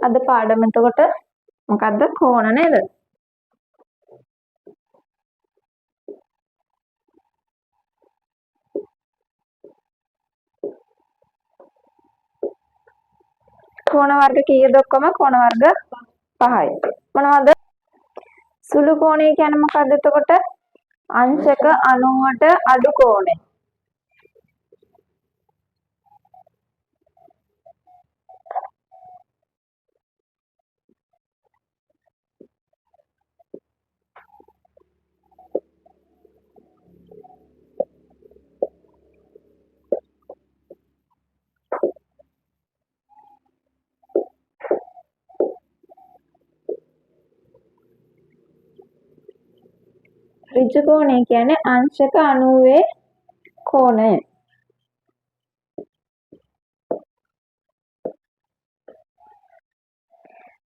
අද පාඩම එතකොට මොකද්ද? කෝණ නේද? කෝණ වර්ග කීයද ඔක්කොම? කෝණ වර්ග 5යි. මොනවද? සුළු කෝණය කියන්නේ මොකද්ද එතකොට? අංශක 90ට අඩු කෝණය. ඍජු කෝණය කියන්නේ අංශක 90 කෝණය.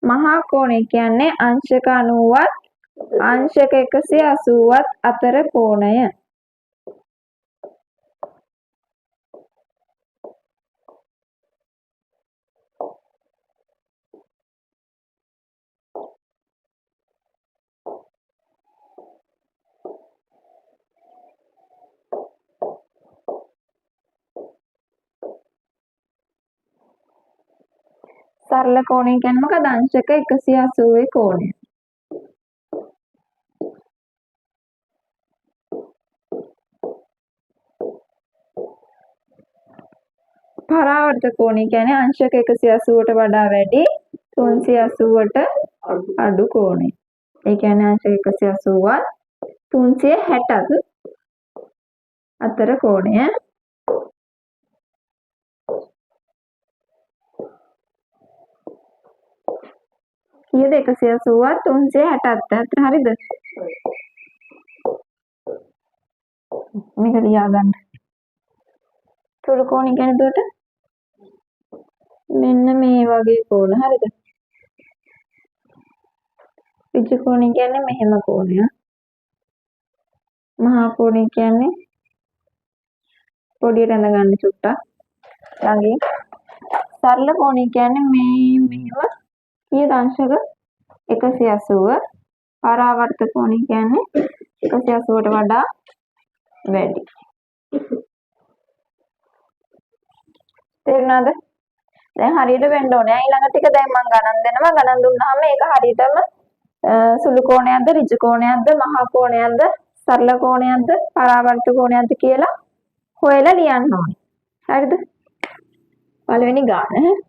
මහා කෝණය කියන්නේ අංශක 90ත් අංශක 180ත් අතර කෝණය. සරල කෝණය කියන්නේ මොකද? අංශක 180 කෝණය. පරාවර්ත කෝණය කියන්නේ අංශක 180ට වඩා වැඩි 380ට අඩු කෝණය. ඒ කියන්නේ අංශක 180ත් 360ත් අතර කෝණය. කීයද? 180ත් 360ත් අතර. හරිද? මේක ලියාගන්න. සුළු කෝණය කියන්නේ එතකොට මෙන්න මේ වගේ කෝණ. හරිද? ඍජු කෝණය කියන්නේ මෙහෙම කෝණයක්. මහා කෝණය කියන්නේ පොඩියට අඳගන්න චුට්ටක් ළඟින්. සරල කෝණය කියන්නේ මේ මෙහෙම කීයද? අංශක 180. පරාවර්ත කෝණය කියන්නේ 180ට වඩා වැඩි. තේරුණාද? දැන් හරියට වෙන්න ඕනේ. ඊළඟ ටික දැන් මම ගණන් දෙනවා. ගණන් දුන්නාම ඒක හරියටම සුළු කෝණයක්ද, ඍජු කෝණයක්ද, මහා කෝණයක්ද, සරල කෝණයක්ද, පරාවර්ත කෝණයක්ද කියලා හොයලා ලියන්න ඕනේ. හරිද? පළවෙනි ගාන.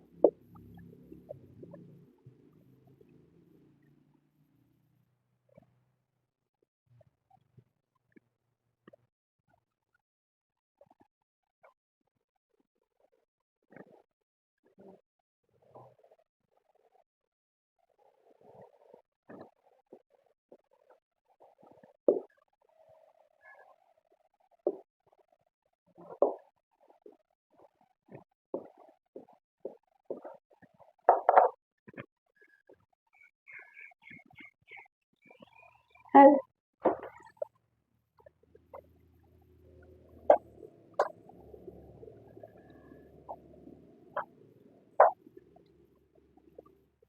හරි.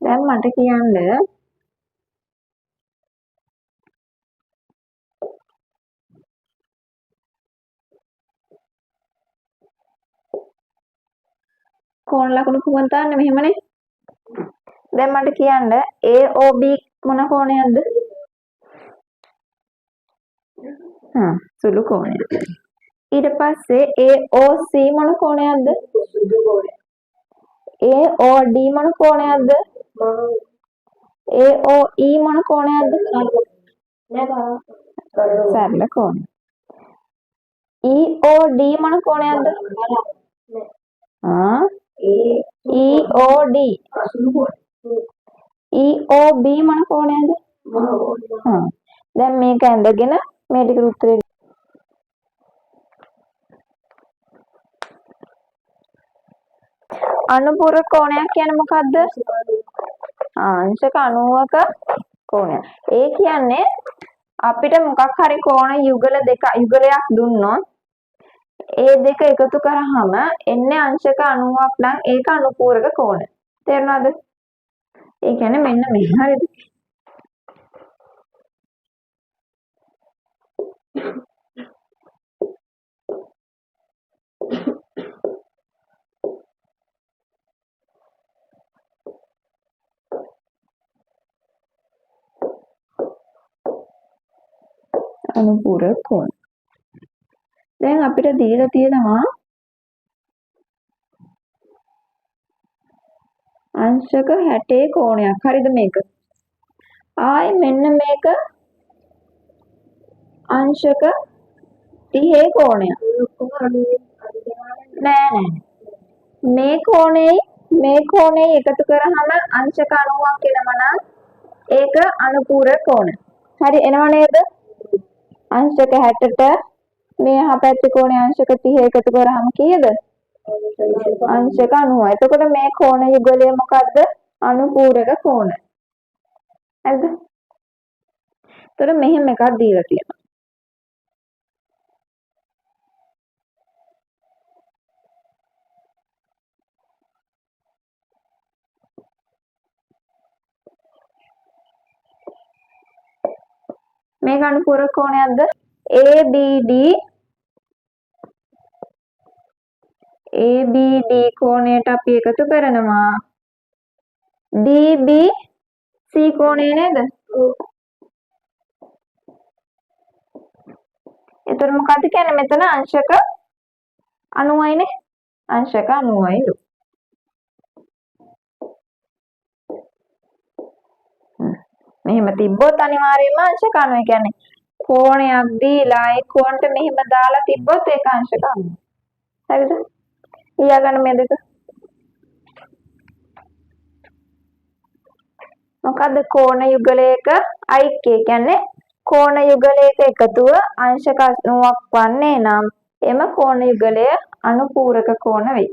දැන් මට කියන්න කෝණ ලකුණු කොහොමද දාන්නේ? මෙහෙමනේ. දැන් මට කියන්න AOB මොන කෝණයක්ද? සුළු කෝණය. ඊට පස්සේ AOC මොන කෝණයක්ද? සුළු කෝණය. AOD මොන කෝණයක්ද? AOE මොන කෝණයක්ද? සරල කෝණය. EOD මොන කෝණයක්ද? EOD. EOB මොන කෝණයක්ද? දැන් මේක ඇඳගෙන මේ ටික උත්තරේ අනුපූරක කෝණයක් කියන්නේ මොකද්ද? අංශක 90ක කෝණය. ඒ කියන්නේ අපිට මොකක් හරි කෝණ යුගලයක් දුන්නොත් ඒ දෙක එකතු කරාම එන්නේ අංශක 90ක් නම් ඒක අනුපූරක කෝණ. තේරුණාද? ඒ කියන්නේ මෙන්න මෙහෙම හරිද? අනුපූරක කෝණ. දැන් අපිට දීලා තියෙනවා අංශක 60 කෝණයක්. හරිද මේක? ආයේ මෙන්න මේක අංශක 30 කෝණයක්. නෑ. මේ කෝණේ එකතු කරාම අංශක 90ක් එනවා නම් ඒක අනුපූරක කෝණ. හරි එනව නේද? අංශක 60ට මේ යහ පැත්තේ කෝණේ අංශක 30 එකතු කරාම කීයද? අංශක 90. එතකොට මේ කෝණ යුගලය මොකද්ද? අනුපූරක කෝණ. හරිද? එතකොට මෙහෙම එකක් දීලා තියෙනවා. මේක අනුපූරක කෝණයක්ද? ABD කෝණයට අපි එකතු කරනවා DBC කෝණය නේද? එතකොට මොකද්ද කියන්නේ මෙතන අංශක 90යිනේ. අංශක 90යිලු. මෙහෙම තිබ්බොත් අනිවාර්යයෙන්ම අංශක 90. කියන්නේ කෝණයක් දීලා ඒ කෝණයට මෙහෙම දාලා තිබ්බොත් ඒක අංශක 90. හරිද? ලියාගන්න මේ දෙක. මොකද්ද කෝණ යුගලයක IK කියන්නේ කෝණ යුගලයක එකතුව අංශක 90ක් වන්නේ නම් එම කෝණ යුගලය අනුපූරක කෝණ වෙයි.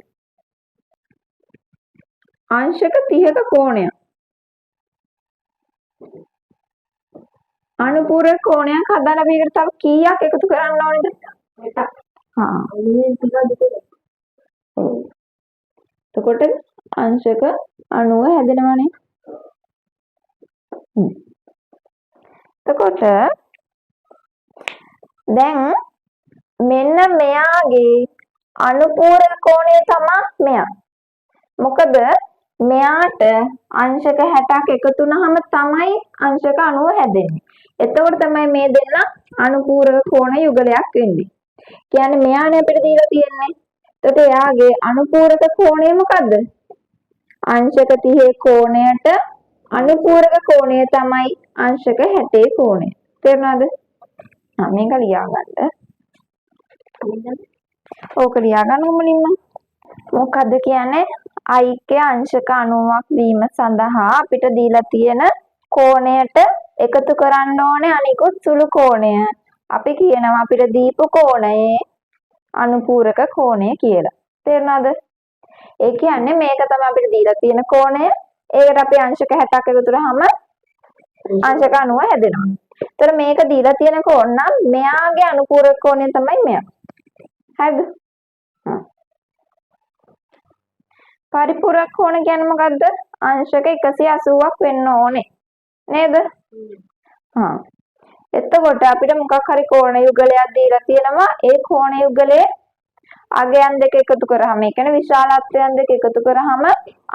අංශක 30ක කෝණයක් අනුපූරක කෝණයක් හදන්න අපි ඒකට තව කීයක් එකතු කරන්න ඕනේද? එතකොට අංශක 90 හැදෙනවනේ. එතකොට දැන් මෙන්න මෙයාගේ අනුපූරක කෝණය තමයි මෙයා. මොකද මෙයාට අංශක 60ක් එකතු වුනහම තමයි අංශක 90 හැදෙන්නේ. එතකොට තමයි මේ දෙන්න අනුපූරක කෝණ යුගලයක් වෙන්නේ. කියන්නේ මෙයානේ අපිට දීලා තියෙන්නේ. එතකොට එයාගේ අනුපූරක කෝණය මොකද්ද? අංශක 30 කෝණයට අනුපූරක කෝණය තමයි අංශක 60 කෝණය. තේරුණාද? මේක ලියා ගන්න. ඕක ලියා ගන්න මුලින්ම. මොකද්ද කියන්නේ? IK අංශක 90ක් වීම සඳහා අපිට දීලා තියෙන කෝණයට එකතු කරන්න ඕනේ අනිකුත් සුළු කෝණය. අපි කියනවා අපිට දීපු කෝණයේ අනුපූරක කෝණය කියලා. තේරුණාද? ඒ කියන්නේ මේක තමයි අපිට දීලා තියෙන කෝණය. ඒකට අපි අංශක 60ක් එකතු කරාම අංශක 90 හැදෙනවා. ඒතර මේක දීලා තියෙන කෝණ නම් මෙයාගේ අනුපූරක කෝණය තමයි මෙයා. හරිද? පරිපූරක කෝණ කියන්නේ මොකද්ද? අංශක 180ක් වෙන්න ඕනේ. නේද? එතකොට අපිට මොකක් හරි කෝණ යුගලයක් දීලා තියෙනවා. ඒ කෝණ යුගලයේ අගයන් දෙක එකතු කරාම ඒ කියන්නේ විශාලත්වයන් දෙක එකතු කරාම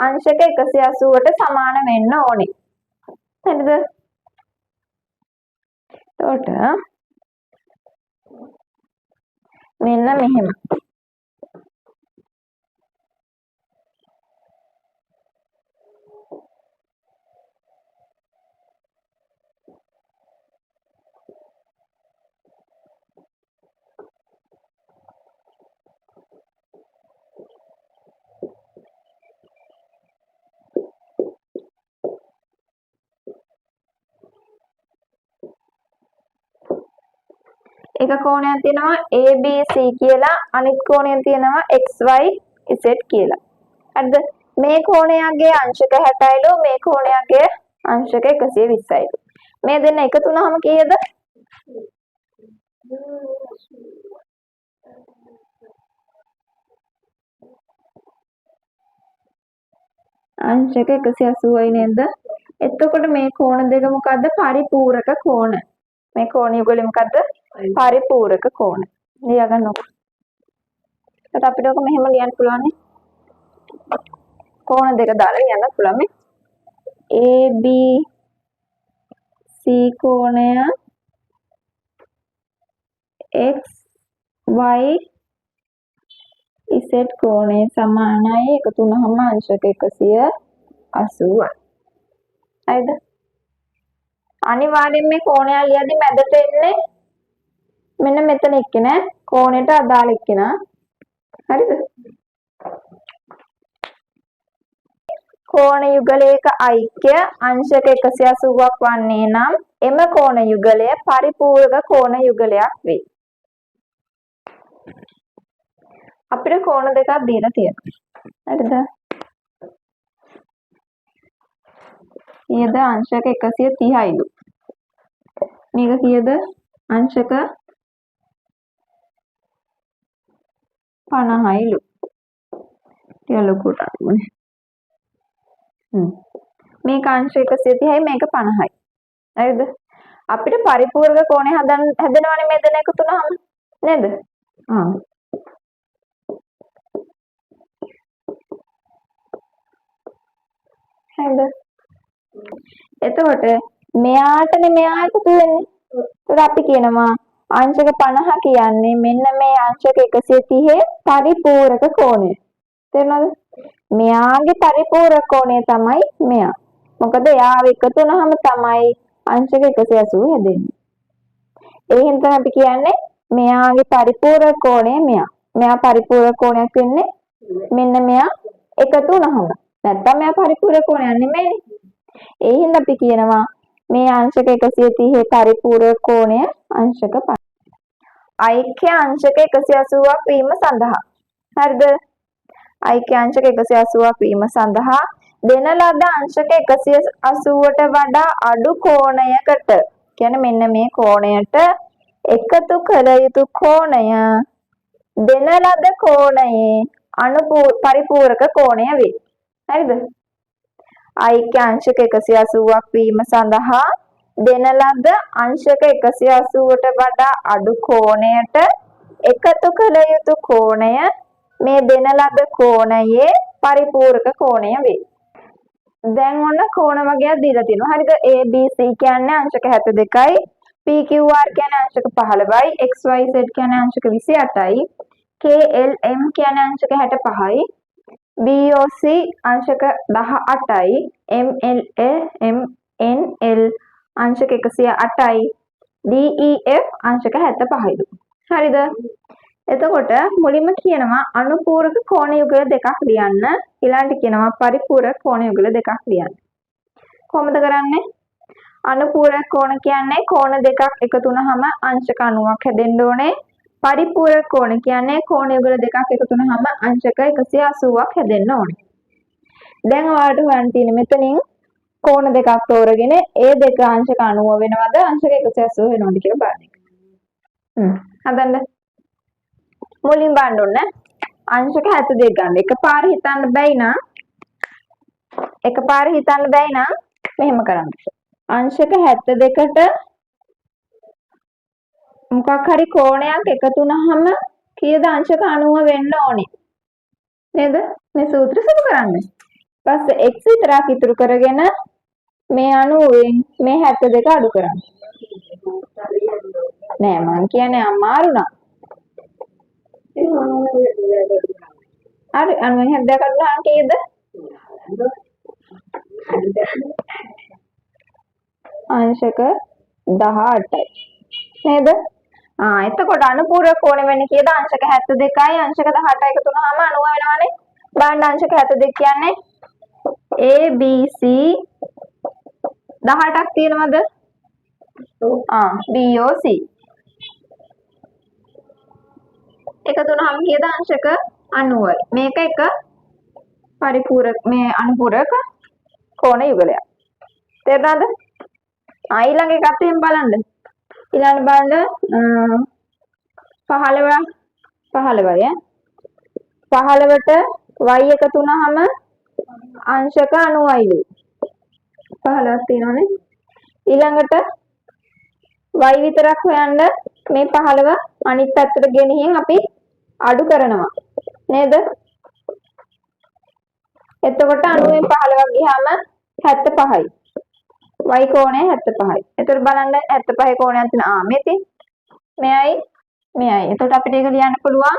අංශක 180ට සමාන වෙන්න ඕනේ. හරිද? එතකොට මෙන්න මෙහෙම. එක කෝණයක් තියෙනවා ABC කියලා අනිත් කෝණයක් තියෙනවා XYZ කියලා. හරිද? මේ කෝණයගේ අංශක 60යිලු මේ කෝණයගේ අංශක 120යිලු. මේ දෙන්න එකතු වුනහම කීයද? අංශක 180යි නේද? එතකොට මේ කෝණ දෙක මොකද්ද? පරිපූරක කෝණ. මේ කෝණ යුගලෙ මොකද්ද? පරිපූරක කෝණ. ලියගන්නකො. ඒත් අපිට ඔක මෙහෙම ලියන්න පුළුවන් නේ. කෝණ දෙක දාලා ලියන්න පුළුවන් මේ. ABC කෝණය x y z කෝණය සමානයි එකතු වුනහම අංශක 180යි. හරිද? අනිවාර්යෙන් මේ කෝණය ලියද්දි මැදට එන්නේ මෙන්න මෙතන එක්කෙන කෝණයට අදාළ එක්කෙන. හරිද? කෝණ යුගලයක ඓක්‍ය අංශක 180ක් වන්නේ නම් එම කෝණ යුගලය පරිපූර්ණ කෝණ යුගලයක් වේ. අපිට කෝණ දෙකක් දීලා තියෙනවා. හරිද? කීයද? අංශක 130යිලු. මේක කීයද? අංශක 50යිලු. ටික ලොකුට අරමුනේ. මේක අංශක 130යි මේක 50යි. හරිද? අපිට පරිපූර්ණ කෝණය හැදෙනවනේ මේ දෙන එකතු වුනහම නේද? හරිද? එතකොට මෙයාටනේ මෙයා එකතු වෙන්නේ. ඒත් අපි කියනවා අංශක 50 කියන්නේ මෙන්න මේ අංශක 130 පරිපූරක කෝණය. තේරුණාද? මෙයාගේ පරිපූරක කෝණය තමයි මෙයා. මොකද එයාව එකතු වුනහම තමයි අංශක 180 හැදෙන්නේ. ඒ හින්දා අපි කියන්නේ මෙයාගේ පරිපූරක කෝණය මෙයා. මෙයා පරිපූරක කෝණයක් වෙන්නේ මෙන්න මෙයා එකතු වුනහම. නැත්තම් මෙයා පරිපූරක කෝණයක් නෙමෙයිනේ. ඒ හින්දා අපි කියනවා මේ අංශක 130 පරිපූරක කෝණය අංශක 50. ඓක්‍ය අංශක 180ක් වීම සඳහා. හරිද? ඓක්‍ය අංශක 180ක් වීම සඳහා දෙන ලද අංශක 180ට වඩා අඩු කෝණයකට කියන්නේ මෙන්න මේ කෝණයට එකතු කළ යුතු කෝණය දෙන ලද කෝණයේ පරිපූරක කෝණය වේ. හරිද? ඓක්‍ය අංශක 180ක් වීම සඳහා දෙන ලද අංශක 180ට වඩා අඩු කෝණයට එකතු කළ යුතු කෝණය මේ දෙන ලද කෝණයේ පරිපූරක කෝණය වේ. දැන් ඔන්න කෝණ වර්ගයක් දීලා තියෙනවා. හරිද? ABC කියන්නේ අංශක 72යි, PQR කියන්නේ අංශක 15යි, XYZ කියන්නේ අංශක 28යි, KLM කියන්නේ අංශක 65යි, BOC අංශක 18යි, MNL අංශක 108යි, DEF අංශක 75යිලු. හරිද? එතකොට මුලින්ම කියනවා අනුපූරක කෝණ යුගල දෙකක් ලියන්න. ඊළඟට කියනවා පරිපූරක කෝණ යුගල දෙකක් ලියන්න. කොහොමද කරන්නේ? අනුපූරක කෝණ කියන්නේ කෝණ දෙකක් එකතු වුනහම අංශක 90ක් හැදෙන්න ඕනේ. පරිපූරක කෝණ කියන්නේ කෝණ යුගල දෙකක් එකතු වුනහම අංශක 180ක් හැදෙන්න ඕනේ. දැන් ඔයාලට හොයන්න තියෙන්නේ මෙතනින් කෝණ දෙකක් තෝරගෙන ඒ දෙක අංශක 90 වෙනවද අංශක 180 වෙනවද කියලා බලන්න. හදන්න. මුලින් බලන්න ඕනේ අංශක 72 ගන්න. එකපාර හිතන්න බැයි නම් මෙහෙම කරන්න. අංශක 72ට මොකක් හරි කෝණයක් එකතු වුනහම කීයද අංශක 90 වෙන්න ඕනේ. නේද? මේ සූත්‍රය සුදු කරන්න. ඊපස්සේ x විතරක් ඉතුරු කරගෙන මේ 90න් මේ 72 අඩු කරන්න. නෑ මං කියන්නේ අමාරු නෑ. හරි 90 කඩලා කීයද? අංශක 18යි. නේද? එතකොට අනුපූරක කෝණ වෙන්නේ කීයද? අංශක 72යි අංශක 18යි එකතු වුනහම 90 වෙනවනේ. බලන්න අංශක 72 කියන්නේ ABC 18ක් තියෙනවද? BOC එකතු වුනහම කීයද? අංශක 90යි. මේක එක පරිපූරක මේ අනුපූරක කෝණ යුගලයක්. තේරුණාද? ඊළඟ එකත් එහෙම බලන්න. ඊළඟ බලන්න 15යි 15ට y එකතු වුනහම අංශක 90යිලු. 15ක් තියෙනවනේ. ඊළඟට y විතරක් හොයන්න මේ 15 අනිත් පැත්තට ගෙනිහින් අපි අඩු කරනවා නේද? එතකොට 90න් 15ක් ගියාම 75යි. y කෝණය 75යි. එතකොට බලන්න 75 කෝණයක් තියෙන මෙතන මෙයයි. එතකොට අපිට ඒක ලියන්න පුළුවන්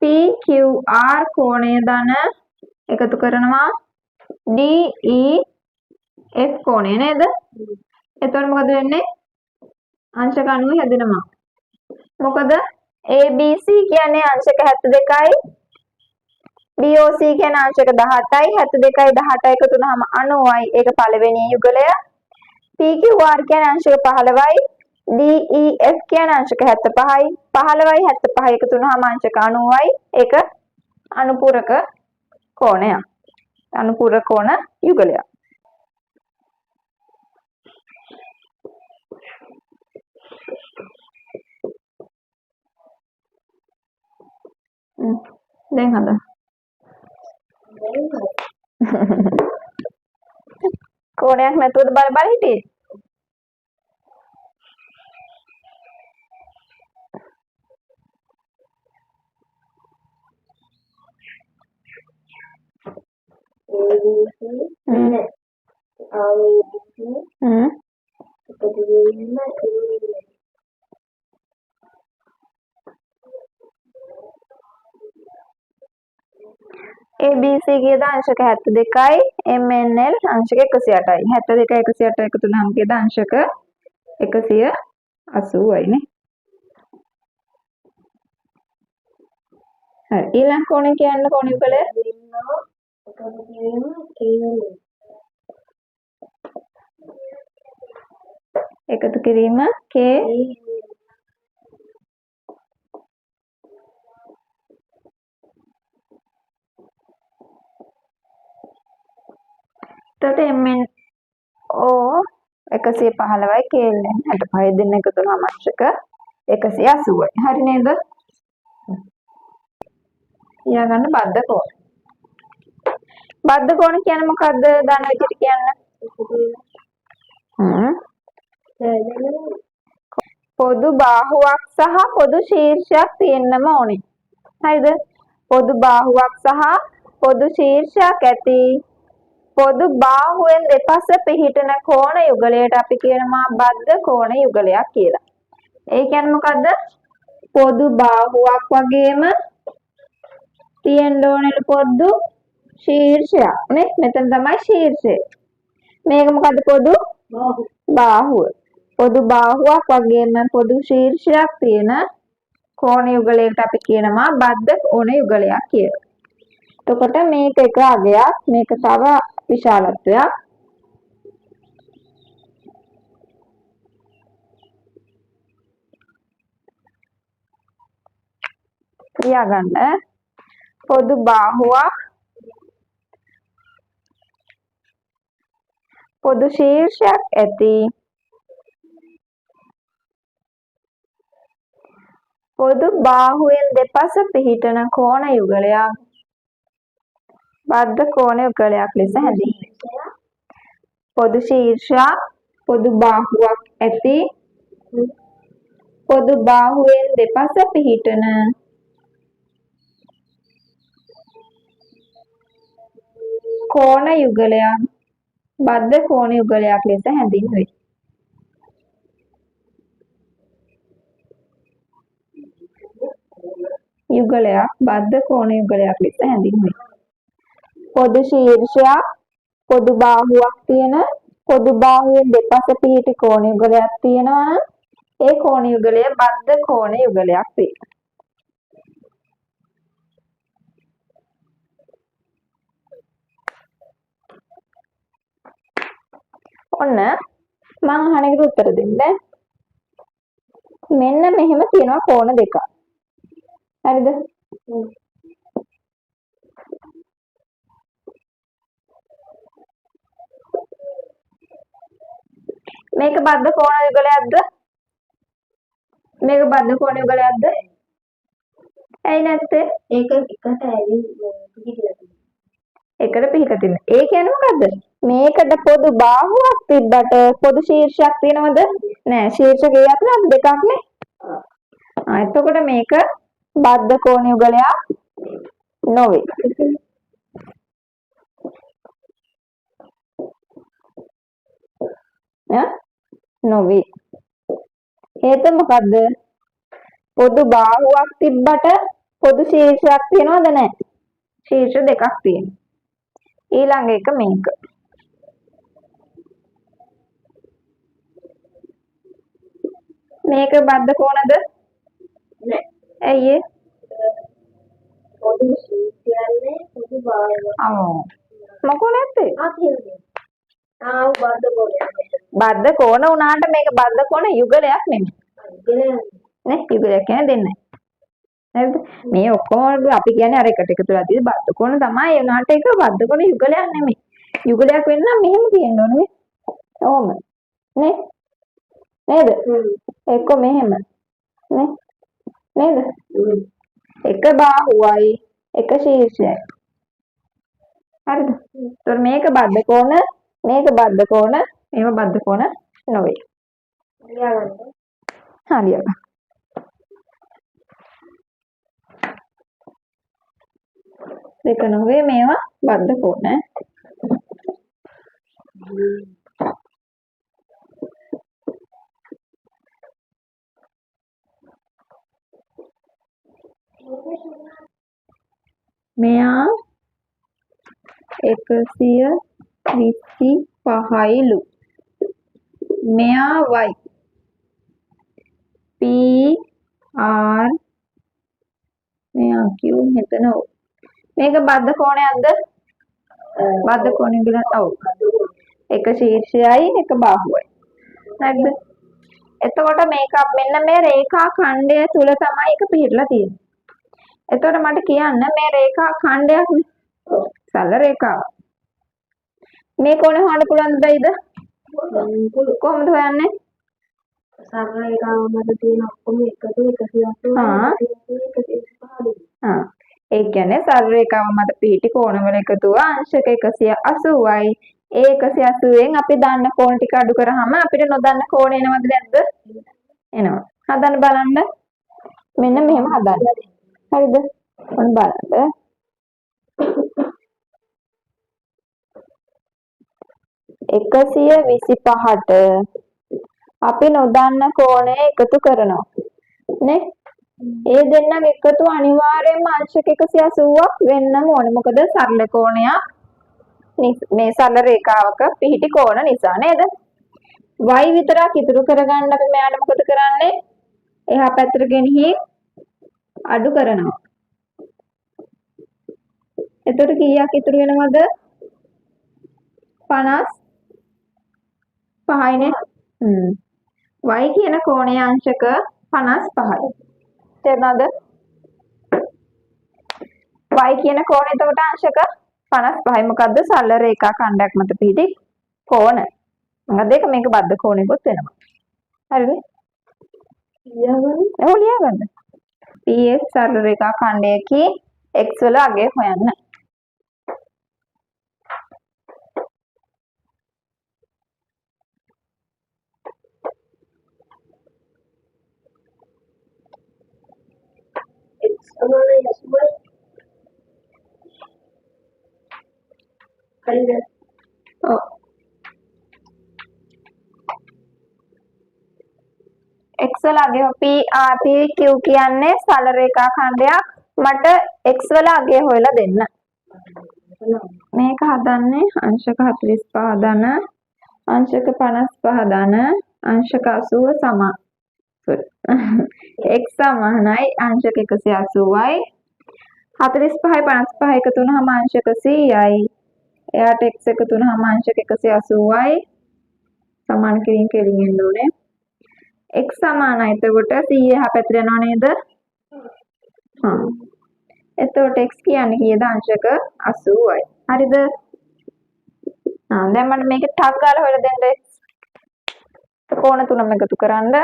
PQR කෝණය ධන එකතු කරනවා DEF කෝණය නේද? එතකොට මොකද වෙන්නේ? අංශක 90 හැදෙනවා. මොකද ABC කියන්නේ අංශක 72යි BOC කියන්නේ අංශක 18යි 72යි 18යි එකතු වුනහම 90යි. ඒක පළවෙනි යුගලය. PQR කියන්නේ අංශක 15යි DEF කියන්නේ අංශක 75යි 15යි 75යි එකතු වුනහම අංශක 90යි. ඒක අනුපූරක කෝණයක්. අනුපූරක කෝණ යුගලයක්. දැන් හද කෝණයක් නැතුවද බල බල හිටියේ? ABC කියද අංශක 72යි MNL අංශක 108යි 72 108 එකතු වුනහම කියද අංශක 180යි නේ. හරි ඊළඟ කෝණය කියන්න කෝණ යුගලය එකතු කිරීම K එතකොට MNO 115යි KLN 65 දෙන්න එකතු වුනහම අංශක 180යි. හරි නේද? ඊළඟට බද්ධ කෝණ. බද්ධ කෝණ කියන්නේ මොකද්ද? දන්න විදිහට කියන්න. පොදු බාහුවක් සහ පොදු ශීර්ෂයක් තියෙන්නම ඕනේ. හරිද? පොදු බාහුවක් සහ පොදු ශීර්ෂයක් ඇති පොදු බාහුවෙන් දෙපස පිහිටන කෝණ යුගලයට අපි කියනවා බද්ධ කෝණ යුගලයක් කියලා. ඒ කියන්නේ මොකද්ද? පොදු බාහුවක් වගේම තියෙන්න ඕනේ පොදු ශීර්ෂයක් නේ. මෙතන තමයි ශීර්ෂය. මේක මොකද්ද? පොදු බාහුව. පොදු බාහුවක් වගේම පොදු ශීර්ෂයක් තියෙන කෝණ යුගලයකට අපි කියනවා බද්ධ කෝණ යුගලයක් කියලා. එතකොට මේක එක අගයක්, මේක තව විශාලත්වයක්. ලියාගන්න පොදු බාහුවක් පොදු ශීර්ෂයක් ඇති පොදු බාහුවෙන් දෙපස පිහිටන කෝණ යුගලයක් බද්ධ කෝණ යුගලයක් ලෙස හැඳින්වෙනවා. පොදු ශීර්ෂයක් පොදු බාහුවක් ඇති පොදු බාහුවෙන් දෙපස පිහිටන කෝණ යුගලයක් බද්ධ කෝණ යුගලයක් ලෙස හැඳින්වේ. යුගලයක් බද්ධ කෝණ යුගලයක් ලෙස හැඳින්වේ. පොදු ශීර්ෂයක් පොදු බාහුවක් තියෙන පොදු බාහුවෙන් දෙපස පිහිටි කෝණ යුගලයක් තියෙනවා. ඒ කෝණ යුගලය බද්ධ කෝණ යුගලයක් වේ. ඔන්න මම අහන එකට උත්තර දෙන්න. මෙන්න මෙහෙම තියෙනවා කෝණ දෙකක්. හරිද? මේක බද්ධ කෝණ යුගලයක්ද? මේක බද්ධ කෝණ යුගලයක්ද? ඇයි නැත්තේ? ඒක එකට ඇවිල්ලා පිහිටලා තියෙනවා. එකට පිහිටලා තියෙනවා. ඒ කියන්නේ මොකද්ද? මේකට පොදු බාහුවක් තිබ්බට පොදු ශීර්ෂයක් තියෙනවද? නෑ. ශීර්ෂකයේ අතර දෙකක් නේ. එතකොට මේක බද්ධ කෝණ යුගලයක් නොවේ. නොවේ. හේතුව මොකද්ද? පොදු බාහුවක් තිබ්බට පොදු ශීර්ෂයක් තියෙනවද නැහැ? ශීර්ෂ දෙකක් තියෙනවා. ඊළඟ එක මේක. මේක බද්ධ කොනද? නැහැ. ඇයි ඒ? පොදු ශීර්ෂයන්නේ පොදු බාහුව. මොකෝ නැත්තේ? බද්ධ කොනයක්. බද්ධ කොන උනාට මේක බද්ධ කොන යුගලයක් නෙමෙයි. නේ යුගලයක් කියන්නේ දෙන්නයි. හරිද? මේ ඔක්කොම අපි කියන්නේ අර එකට එකතු වෙලා තියෙන බද්ධ කොන තමයි. ඒ උනාට ඒක බද්ධ කොන යුගලයක් නෙමෙයි. යුගලයක් වෙන්න නම් මෙහෙම තියෙන්න ඕනේ. ඔහොම. නේ? නේද? එක්ක මෙහෙම. නේ? නේද? එක බාහුවයි එක ශීර්ෂයයි. හරිද? ඒතර මේක බද්ධ කොන, මේක බද්ධ කොන, මේව බද්ධ කොන නොවේ. ලියාගන්න. ලියාගන්න. දෙක නොවේ මේවා බද්ධ කොන. මෙයා 125ලු. මෙයා y p r මෙයා q මෙතන o. මේක බද්ධ කොණයක්ද? බද්ධ කොණය කියලා ඔව්. එක ශීර්ෂයයි එක බාහුවයි. හරිද? එතකොට මේක මෙන්න මේ රේඛා ඛණ්ඩය තුල තමයි එක පිහිටලා තියෙන්නේ. එතකොට මට කියන්න මේ රේඛා ඛණ්ඩයක් සරල රේඛාවක්. මේ කොනේ හොයන්න පුළුවන් බෑයිද? කොහොමද හොයන්නේ? සරල රේඛාව මත තියෙන ඔක්කොම එකතු 180 ඒ කියන්නේ සරල රේඛාව මත පිහිටි කෝණවල එකතුව අංශක 180යි. ඒ 180ෙන් අපි දන්න කෝණ ටික අඩු කරාම අපිට නොදන්න කෝණ එනවද නැද්ද? එනවා. හදන්න බලන්න. මෙන්න මෙහෙම හදන්න. හරිද? ඔන්න බලන්න. එකසිය 25ට අපි නොදන්න කෝණය එකතු කරනවා. නේ? ඒ දෙන්නම එකතු අනිවාර්යයෙන්ම අංශක 180ක් වෙන්නම ඕනේ. මොකද සරල කෝණයක් මේ සරල රේඛාවක පිහිටි කෝණ නිසා නේද? y විතරක් ඉතුරු කරගන්න අපි මෙයාට මොකද කරන්නේ? එහා පැත්තට ගෙනihin අඩු කරනවා. එතකොට කීයක් ඉතුරු වෙනවද? 55යිනේ. y කියන කෝණයේ අංශක 55යි. තේරුණාද? y කියන කෝණය එතකොට අංශක 55යි. මොකද්ද? සරල රේඛා ඛණ්ඩයක් මත පිහිටි කෝණ. මොකද ඒක මේක බද්ධ කෝණයකුත් වෙනවා. හරිද? ලියාගන්න. PS සරල රේඛා ඛණ්ඩයකී x වල අගය හොයන්න. හරිද? ඔව්. x වල අගය PQ කියන්නේ සරල රේඛා ඛණ්ඩයක්. මට x වල අගය හොයලා දෙන්න. මේක හදන්නේ අංශක 45 ධන අංශක 55 ධන අංශක 80 සමාන. x සමානයි අංශක 180යි. 45යි 55 එකතු වුනහම අංශක 100යි. එයාට x එකතු වුනහම අංශක 180යි. සමාන කිරීම කෙලින් එන්න ඕනේ. x සමානයි එතකොට 100 එහා පැත්තට යනව නේද? එතකොට x කියන්නේ කීයද? අංශක 80යි. හරිද? දැන් මට මේක ටක් ගාලා හොයලා දෙන්න. කෝණ තුනම එකතු කරන්න.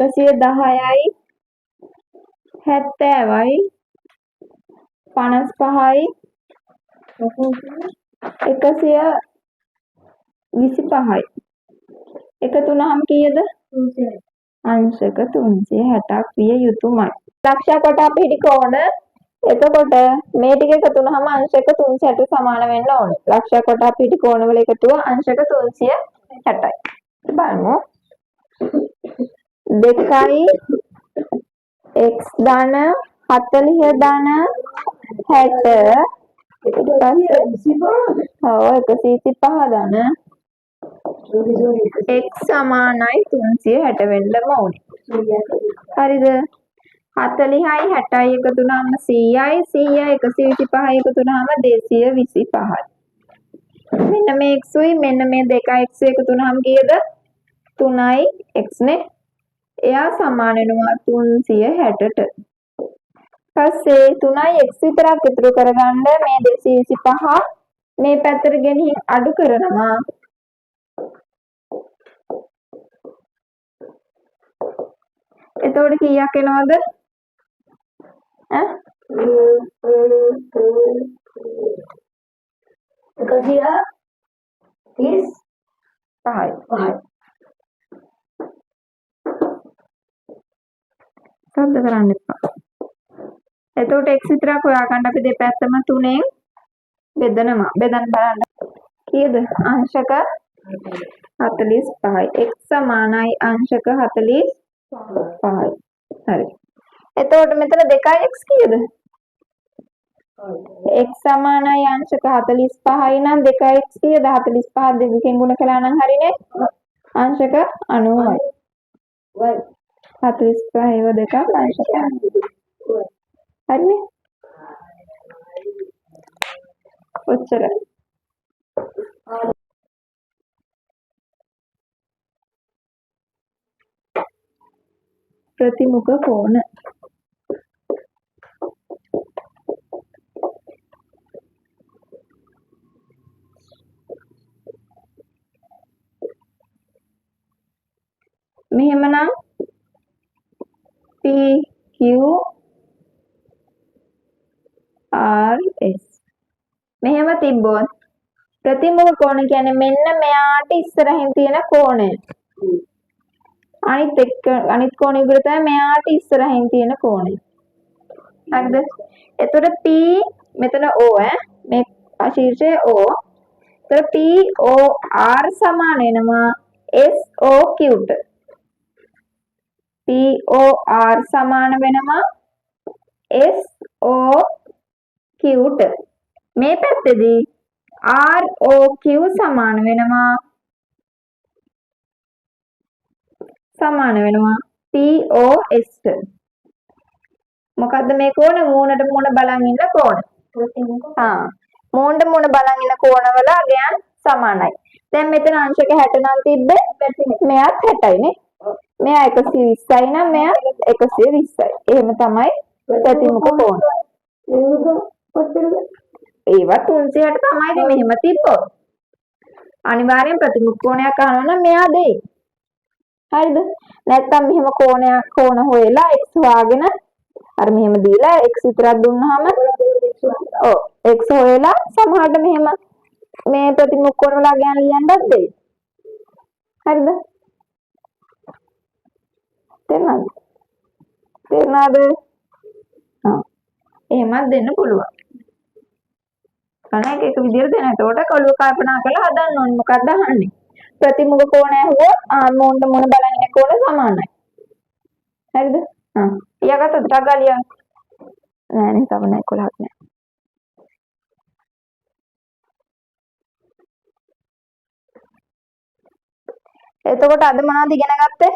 110යි 70යි 55යි 125යි එකතු වුණාම කීයද? 300යි. අංශක 360ක් විය යුතුමයි. ලක්ෂ කොට පිටි කෝණ එතකොට මේ ටික එකතු වුණාම අංශක 360 සමාන වෙන්න ඕනේ. ලක්ෂ කොට පිටි කෝණ වල එකතුව අංශක 360යි. බලමු. 2යි x ධන 40 ධන 60 ඊට පස්සේ 125 ධන x සමානයි 360 වෙන්නම ඕනේ. හරිද? 40යි 60යි එකතු වුණාම 100යි 100යි 125යි එකතු වුණාම 225යි. මෙන්න මේ x උයි මෙන්න මේ 2x එකතු වුණාම කීයද? 3යි x නේ. එයා සමාන වෙනවා 360ට. පස්සේ 3යි x විතරක් ඉතුරු කරගන්න මේ 225 මේ පැත්තට ගෙනිහින් අඩු කරනවා. එතකොට කීයක් එනවද? 135යි. සද්ද කරන්න එපා. එතකොට x විතරක් හොයාගන්න අපි දෙපැත්තම 3ෙන් බෙදනවා. බෙදන්න බලන්න. කීයද? අංශක 45යි. x සමානයි අංශක 45යි. හරි. එතකොට මෙතන 2x කීයද? x සමානයි අංශක 45යි නම් 2x කීයද? 45 දෙකෙන් ගුණ කළා නම් හරිනේ. අංශක 90යි. 45 දෙකක් අංශක 90. හරිනේ. ඔච්චරයි. ප්‍රතිමුඛ කෝණ මෙහෙමනම් PQ RS මෙහෙම තිබ්බොත් ප්‍රතිමුඛ කෝණ කියන්නේ මෙන්න මෙයාට ඉස්සරහින් තියෙන කෝණය. අනිත් කෝණය විතර තමයි මෙයාට ඉස්සරහින් තියෙන කෝණය. හරිද? එතකොට P මෙතන O මේ ශීර්ෂය O. එතකොට POR සමාන වෙනවා SOQ ට. POR සමාන වෙනවා SOQ ට. මේ පැත්තේදී ROQ සමාන වෙනවා POS ට. මොකද්ද මේ කෝණ? මූණට මූණ බලන් ඉන්න කෝණ. මූණට මූණ බලන් ඉන්න කෝණවල අගයන් සමානයි. දැන් මෙතන අංශක 60 නම් තිබ්බේ මෙයාත් 60යි නේ. මෙයා 120යි නම් මෙයා 120යි. එහෙම තමයි ප්‍රතිමුඛ කෝණ. ඒවා 360 තමයි මෙහෙම තිබ්බොත්. අනිවාර්යෙන් ප්‍රතිමුඛ කෝණයක් අහනවා නම් මෙයා දෙයි. හරිද? නැත්තම් මෙහෙම කෝණ හොයලා x හොයාගෙන අර මෙහෙම දීලා x විතරක් දුන්නාම ඔව් x හොයලා සමහරට මෙහෙම මේ ප්‍රතිමුඛ කෝණ වල ගණන් ලියන්නත් දෙයි. හරිද? තේරුණාද? එහෙමත් දෙන්න පුළුවන්. කණ එක විදියට දෙන්න. එතකොට කළුව කල්පනා කරලා හදන්න ඕනේ මොකක්ද අහන්නේ. ප්‍රතිමුඛ කෝණය ඇහුවොත් මොන බලන ඉන්න කෝණ සමානයි. හරිද? ඊයකට ටක් ගාලිය නෑ නේ තව නෑ 11ක් නෑ. එතකොට අද මොනවද ඉගෙන ගත්තේ?